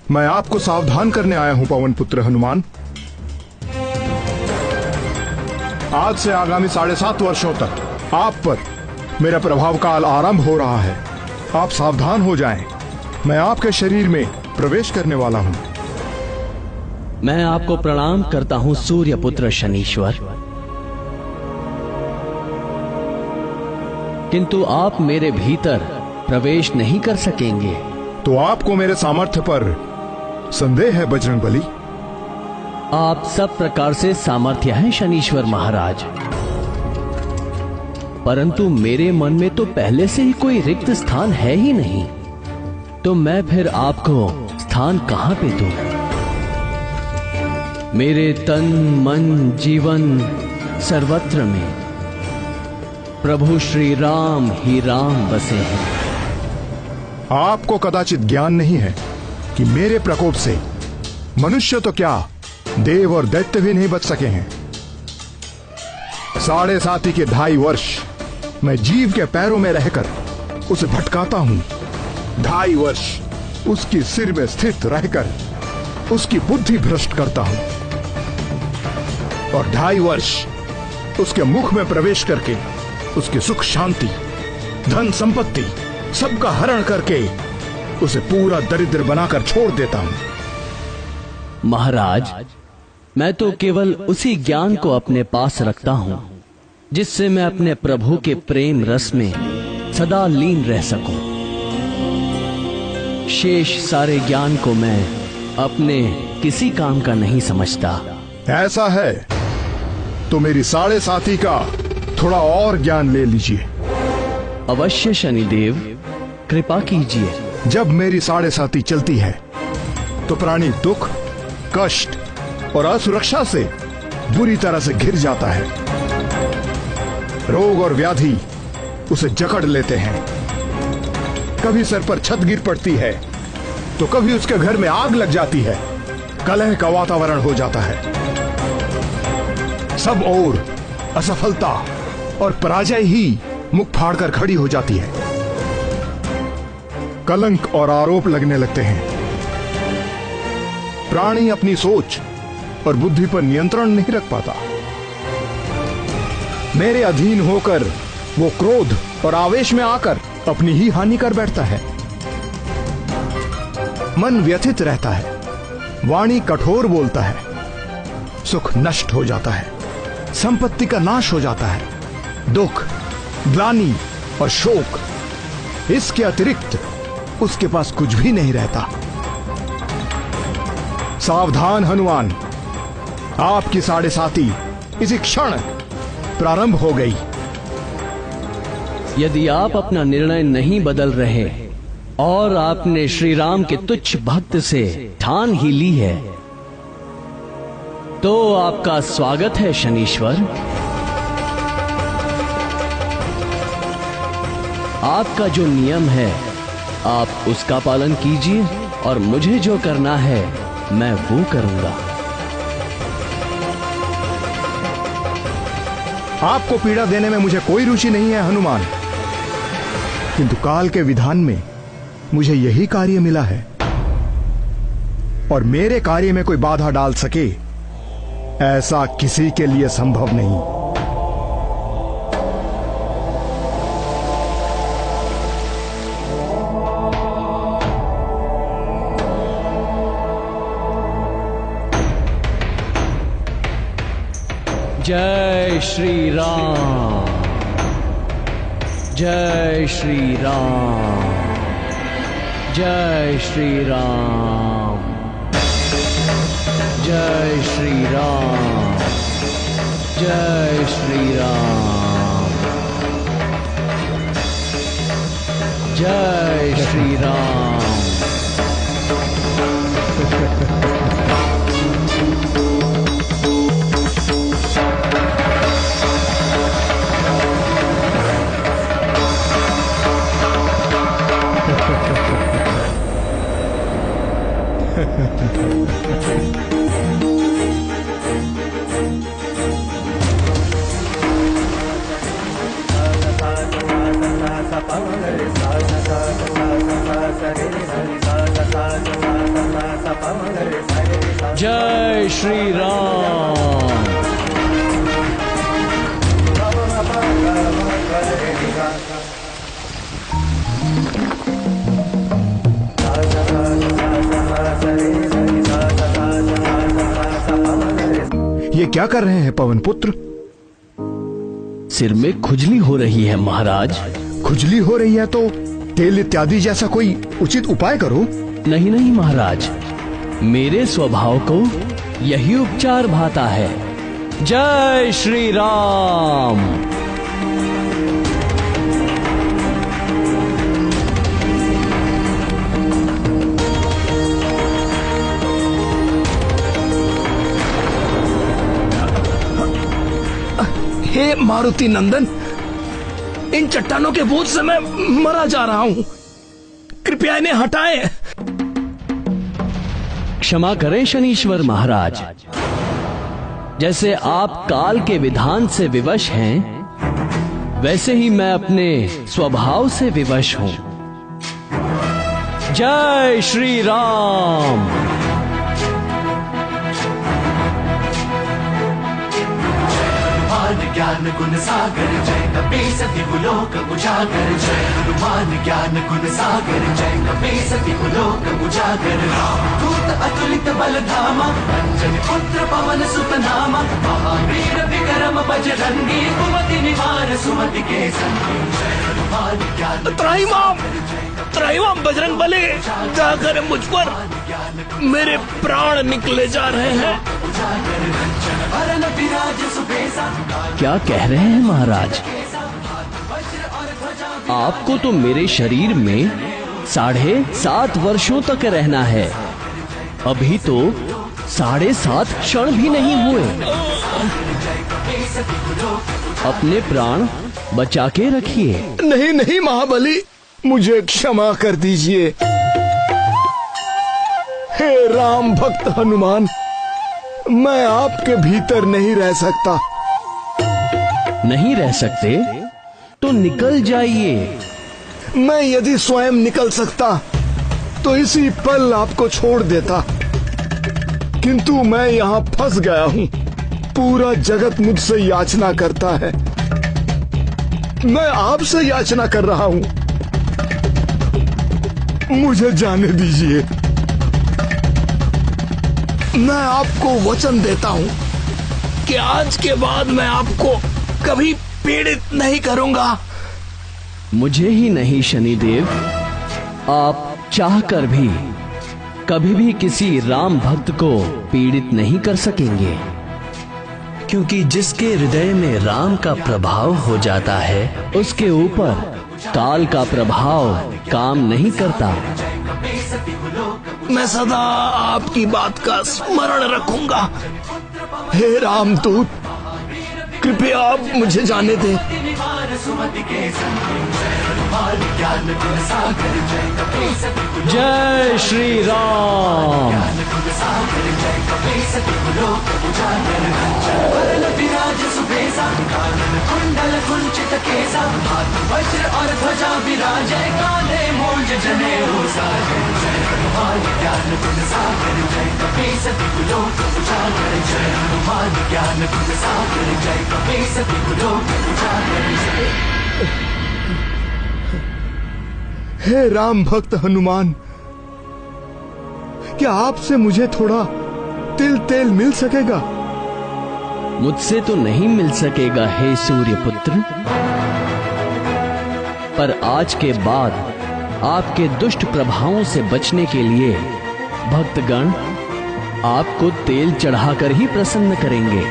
मैं आपको सावधान करने आया हूं पवन पुत्र हनुमान। आज से आगामी 7.5 वर्षों तक आप पर मेरा प्रभाव काल आरंभ हो रहा है। आप सावधान हो जाएं। मैं आपके शरीर में प्रवेश करने वाला हूं। मैं आपको प्रणाम करता हूं सूर्य पुत्र शनीश्वर, किंतु आप मेरे भीतर प्रवेश नहीं कर सकेंगे। तो आपको मेरे सामर्थ्य पर संदेह है बजरंगबली? आप सब प्रकार से सामर्थ्य हैं शनीश्वर महाराज, परंतु मेरे मन में तो पहले से ही कोई रिक्त स्थान है ही नहीं, तो मैं फिर आपको स्थान कहां पे दूं? मेरे तन मन जीवन सर्वत्र में प्रभु श्री राम ही राम बसे हैं। आपको कदाचित ज्ञान नहीं है कि मेरे प्रकोप से मनुष्य तो क्या, देव और दैत्य भी नहीं बच सके हैं। 7.5 के 2.5 वर्ष मैं जीव के पैरों में रहकर उसे भटकाता हूं। 2.5 वर्ष उसकी सिर में स्थित रहकर उसकी बुद्धि भ्रष्ट करता हूं, और 2.5 वर्ष उसके मुख में प्रवेश करके उसकी सुख शांति धन संपत्ति सबका हरण करके उसे पूरा दरिद्र बनाकर छोड़ देता हूं। महाराज, मैं तो केवल उसी ज्ञान को अपने पास रखता हूं जिससे मैं अपने प्रभु के प्रेम रस में सदा लीन रह सकूं। शेष सारे ज्ञान को मैं अपने किसी काम का नहीं समझता। ऐसा है तो मेरी 7.5 का थोड़ा और ज्ञान ले लीजिए। अवश्य शनिदेव, कृपा कीजिए। जब मेरी 7.5 चलती है तो प्राणी दुख कष्ट और असुरक्षा से बुरी तरह से घिर जाता है। रोग और व्याधि उसे जकड़ लेते हैं। कभी सर पर छत गिर पड़ती है तो कभी उसके घर में आग लग जाती है। कलह का वातावरण हो जाता है। सब ओर असफलता और पराजय ही मुख फाड़कर खड़ी हो जाती है। कलंक और आरोप लगने लगते हैं। प्राणी अपनी सोच और बुद्धि पर नियंत्रण नहीं रख पाता। मेरे अधीन होकर वो क्रोध और आवेश में आकर अपनी ही हानि कर बैठता है। मन व्यथित रहता है, वाणी कठोर बोलता है, सुख नष्ट हो जाता है, संपत्ति का नाश हो जाता है, दुख ग्लानि और शोक, इसके अतिरिक्त उसके पास कुछ भी नहीं रहता। सावधान हनुमान, आपकी 7.5 इसी क्षण प्रारंभ हो गई। यदि आप अपना निर्णय नहीं बदल रहे और आपने श्री राम के तुच्छ भक्त से ठान ही ली है, तो आपका स्वागत है शनीश्वर। आपका जो नियम है आप उसका पालन कीजिए और मुझे जो करना है मैं वो करूंगा। आपको पीड़ा देने में मुझे कोई रुचि नहीं है हनुमान, किंतु काल के विधान में मुझे यही कार्य मिला है, और मेरे कार्य में कोई बाधा डाल सके ऐसा किसी के लिए संभव नहीं। जय श्री राम, जय श्री राम, जय श्री राम, जय श्री राम, जय श्री राम, जय श्री राम। सा जय श्री राम। ये क्या कर रहे हैं पवन पुत्र? सिर में खुजली हो रही है महाराज। खुजली हो रही है तो तेल इत्यादि जैसा कोई उचित उपाय करो। नहीं नहीं महाराज, मेरे स्वभाव को यही उपचार भाता है। जय श्री राम। हे मारुति नंदन, इन चट्टानों के बोझ से मैं मरा जा रहा हूं, कृपया इन्हें हटाएं। क्षमा करें शनीश्वर महाराज, जैसे आप काल के विधान से विवश हैं, वैसे ही मैं अपने स्वभाव से विवश हूं। जय श्री राम। ज्ञान गुण सागर जय कपीस दिवलोक उजागर, जय हनुमान ज्ञान गुण सागर जय कपीस दिवलोक उजागर। दूत अतुलित बल धामा, अंजनी पुत्र पवन सुत नामा, महावीर विक्रम बजरंगी, कुमति निवार सुमति के संगी। जय हनुमान ज्ञान त्राहिमाम बजरंग बली, जाकर मुझ पर, मेरे प्राण निकले जा रहे हैं। क्या कह रहे हैं महाराज? आपको तो मेरे शरीर में 7.5 वर्षों तक रहना है, अभी तो 7.5 क्षण भी नहीं हुए। अपने प्राण बचा के रखिए। नहीं नहीं महाबली, मुझे क्षमा कर दीजिए। हे राम भक्त हनुमान, मैं आपके भीतर नहीं रह सकता। नहीं रह सकते तो निकल जाइए। मैं यदि स्वयं निकल सकता तो इसी पल आपको छोड़ देता, किंतु मैं यहाँ फंस गया हूँ। पूरा जगत मुझसे याचना करता है, मैं आपसे याचना कर रहा हूँ। मुझे जाने दीजिए। मैं आपको वचन देता हूँ कि आज के बाद मैं आपको कभी पीड़ित नहीं करूंगा। मुझे ही नहीं शनिदेव, आप चाहकर भी कभी भी किसी राम भक्त को पीड़ित नहीं कर सकेंगे, क्योंकि जिसके हृदय में राम का प्रभाव हो जाता है, उसके ऊपर काल का प्रभाव काम नहीं करता। मैं सदा आपकी बात का स्मरण रखूंगा। हे रामदूत, कृपया आप मुझे जाने दें। जय श्री राम। कुंडल कुंचित केसा, हाथ वज्र और ध्वजा विराजे, कांधे मूंज जनेऊ साजे। जय हनुमान ज्ञान गुण सागर जय कपीस दिवलोक उजागर, जय हनुमान ज्ञान गुण सागर जय कपीस दिवलोक उजागर। हे राम भक्त हनुमान, क्या आपसे मुझे थोड़ा तिल तेल मिल सकेगा? मुझसे तो नहीं मिल सकेगा हे सूर्य पुत्र, पर आज के बाद आपके दुष्ट प्रभावों से बचने के लिए भक्तगण आपको तेल चढ़ाकर ही प्रसन्न करेंगे।